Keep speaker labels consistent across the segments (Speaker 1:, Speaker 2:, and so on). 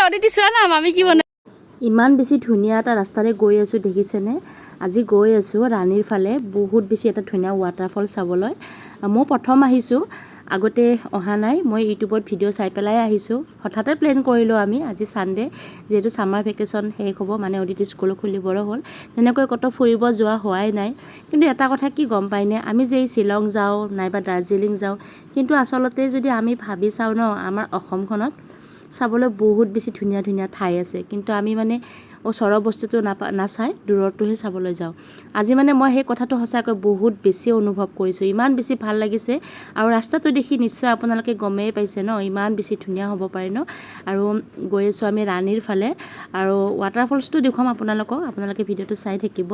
Speaker 1: অদিতি চোৱা না মামি কি বনাই
Speaker 2: ইমান বেছি ধুনীয়া এটা ৰাস্তাৰে গৈ আছোঁ দেখিছেনে আজি গৈ আছোঁ ৰাণীৰ ফালে বহুত বেছি এটা ধুনীয়া ৱাটাৰফল চাবলৈ মই প্ৰথম আহিছোঁ আগতে অহা নাই মই ইউটিউবত ভিডিঅ' চাই পেলাই আহিছোঁ হঠাতে প্লেন কৰিলোঁ আমি আজি সানডে যেহেতু সামাৰ ভেকেশ্যন শেষ হ'ব মানে অদিতি স্কুল খুলিবৰো হ'ল তেনেকৈ কত ফুৰিব যোৱা হোৱাই নাই কিন্তু এটা কথা কি গম পাইনে আমি যে শ্বিলং যাওঁ নাইবা দাৰ্জিলিং যাওঁ কিন্তু আচলতে যদি আমি ভাবি চাওঁ ন আমাৰ অসমখনত চাবলৈ বহুত বেছি ধুনীয়া ধুনীয়া ঠাই আছে কিন্তু আমি মানে ওচৰৰ বস্তুটো নাচাই দূৰৰটোহে চাবলৈ যাওঁ আজি মানে মই সেই কথাটো সঁচাকৈ বহুত বেছি অনুভৱ কৰিছোঁ ইমান বেছি ভাল লাগিছে আৰু ৰাস্তাটো দেখি নিশ্চয় আপোনালোকে গমেই পাইছে ন ইমান বেছি ধুনীয়া হ'ব পাৰে ন আৰু গৈ আছোঁ আমি ৰাণীৰ ফালে আৰু ৱাটাৰফলছটো দেখুৱাম আপোনালোকে ভিডিঅ'টো চাই থাকিব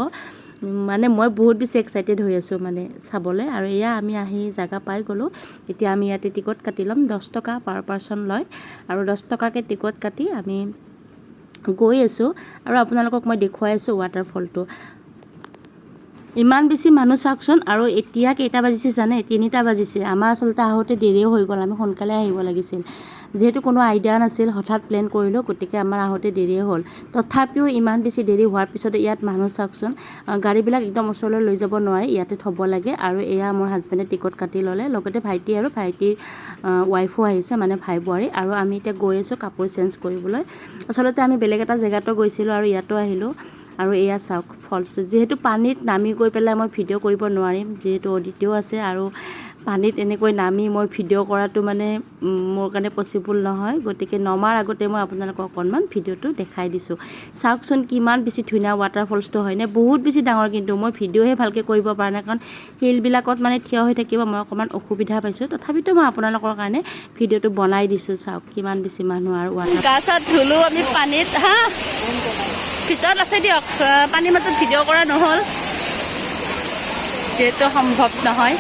Speaker 2: মানে মই বহুত বেছি এক্সাইটেড হৈ আছোঁ মানে চাবলৈ আৰু এয়া আমি আহি জাগা পাই গ'লোঁ এতিয়া আমি ইয়াতে টিকট কাটি ল'ম 10 টকা পাৰ পাৰ্চন লয় আৰু 10 টকাকৈ টিকট কাটি আমি গৈ আছোঁ আৰু আপোনালোকক মই দেখুৱাই আছোঁ ৱাটাৰফলটো ইমান বেছি মানুহ চাওকচোন আৰু এতিয়া কেইটা বাজিছে জানে 3টা বাজিছে আমাৰ আচলতে আহোঁতে দেৰিও হৈ গ'ল আমি সোনকালে আহিব লাগিছিল যেহেতু কোনো আইডিয়া নাছিল হঠাৎ প্লেন কৰিলোঁ গতিকে আমাৰ আহোঁতে দেৰিয়ে হ'ল তথাপিও ইমান বেছি দেৰি হোৱাৰ পিছত ইয়াত মানুহ চাওকচোন গাড়ীবিলাক একদম ওচৰলৈ লৈ যাব নোৱাৰে ইয়াতে থ'ব লাগে আৰু এয়া মোৰ হাজবেণ্ডে টিকট কাটি ল'লে লগতে ভাইটি আৰু ভাইটিৰ ৱাইফো আহিছে মানে ভাই বোৱাৰী আৰু আমি এতিয়া গৈ আছোঁ কাপোৰ চেঞ্জ কৰিবলৈ আচলতে আমি বেলেগ এটা জেগাতো গৈছিলোঁ আৰু ইয়াতো আহিলোঁ আৰু এয়া চাওক ফলছটো যেহেতু পানীত নামি গৈ পেলাই মই ভিডিঅ' কৰিব নোৱাৰিম যেহেতু অদিতিও আছে আৰু পানীত এনেকৈ নামি মই ভিডিঅ' কৰাটো মানে মোৰ কাৰণে পচিবল নহয় গতিকে নমাৰ আগতে মই আপোনালোকক অকণমান ভিডিঅ'টো দেখাই দিছোঁ চাওকচোন কিমান বেছি ধুনীয়া ৱাটাৰফলছটো হয়নে বহুত বেছি ডাঙৰ কিন্তু মই ভিডিঅ'হে ভালকৈ কৰিব পৰা নাই কাৰণ শিলবিলাকত মানে থিয় হৈ থাকিব মই অকণমান অসুবিধা পাইছোঁ তথাপিতো মই আপোনালোকৰ কাৰণে ভিডিঅ'টো বনাই দিছোঁ চাওক কিমান বেছি মানুহ আৰু
Speaker 1: গা চা ধুলোঁ আমি পানীত হা ভিতৰত আছে দিয়ক পানী মাত্ৰত ভিডিঅ' কৰা নহ'ল যিহেতু সম্ভৱ নহয়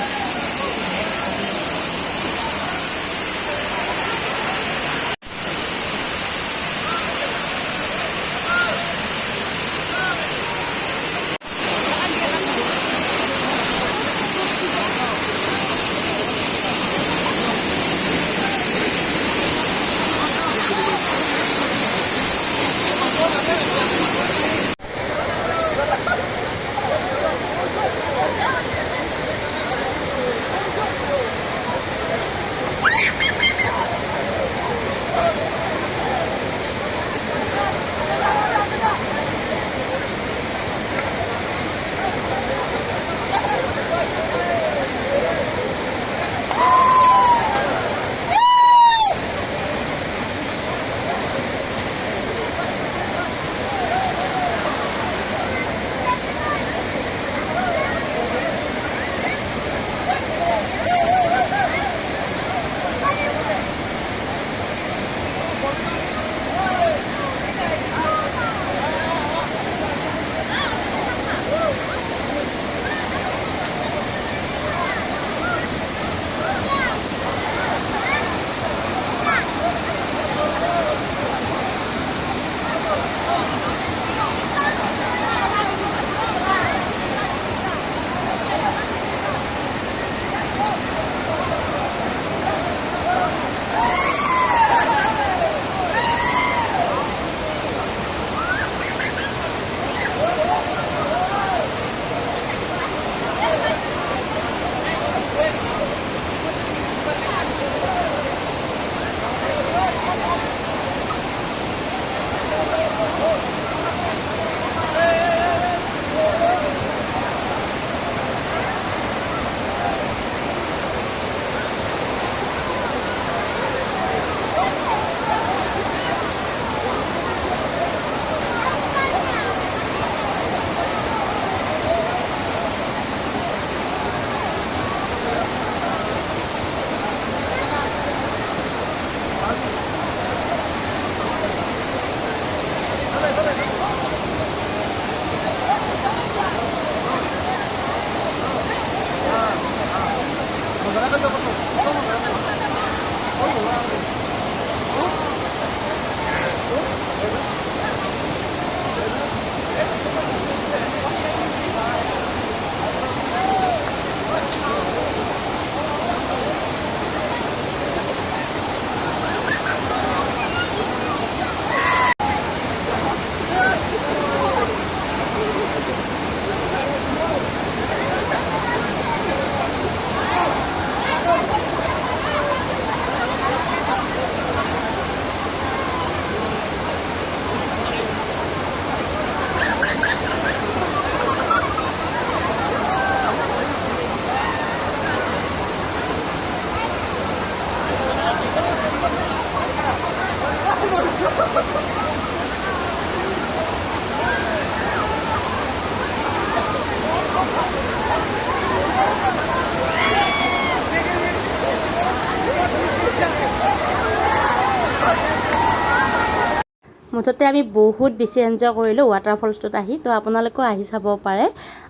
Speaker 2: মুঠতে আমি বহুত বেছি এনজয় কৰিলোঁ ৱাটাৰফলছটোত আহি। তো আপোনালোকেও আহি চাব পাৰে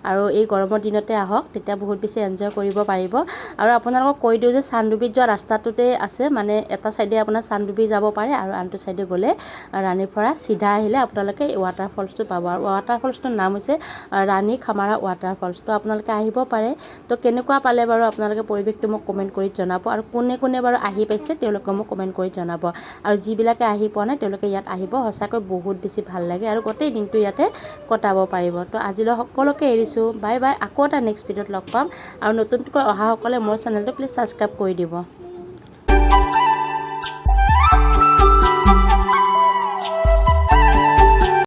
Speaker 2: আৰু এই গৰমৰ দিনতে আহক, তেতিয়া বহুত বেছি এনজয় কৰিব পাৰিব। আৰু আপোনালোকক কৈ দিওঁ যে চানডুবিত যোৱা ৰাস্তাটোতে আছে, মানে এটা চাইডে আপোনাৰ চানডুবি যাব পাৰে আৰু আনটো চাইডে গ'লে ৰাণীৰ পৰা চিধা আহিলে আপোনালোকে এই ৱাটাৰফলছটো পাব। আৰু ৱাটাৰফলছটোৰ নাম হৈছে ৰাণীখামাৰ ৱাটাৰফলছ। তো আপোনালোকে আহিব পাৰে। তো কেনেকুৱা পালে বাৰু আপোনালোকে পৰিৱেশটো মোক কমেণ্ট কৰি জনাব, আৰু কোনে কোনে বাৰু আহি পাইছে তেওঁলোকে মোক কমেণ্ট কৰি জনাব। আৰু যিবিলাকে আহি পোৱা নাই তেওঁলোকে ইয়াত আহিব, সঁচাকৈ বহুত বেছি ভাল লাগে আৰু গোটেই দিনটো ইয়াতে কটাব পাৰিব। তো আজিলৈ সকলোকে এৰিছোঁ, বাই বাই। আকৌ এটা নেক্সট ভিডিঅ'ত লগ পাম। আৰু নতুনকৈ অহাসকলে মোৰ চেনেলটো প্লিজ ছাবস্ক্ৰাইব কৰি দিব।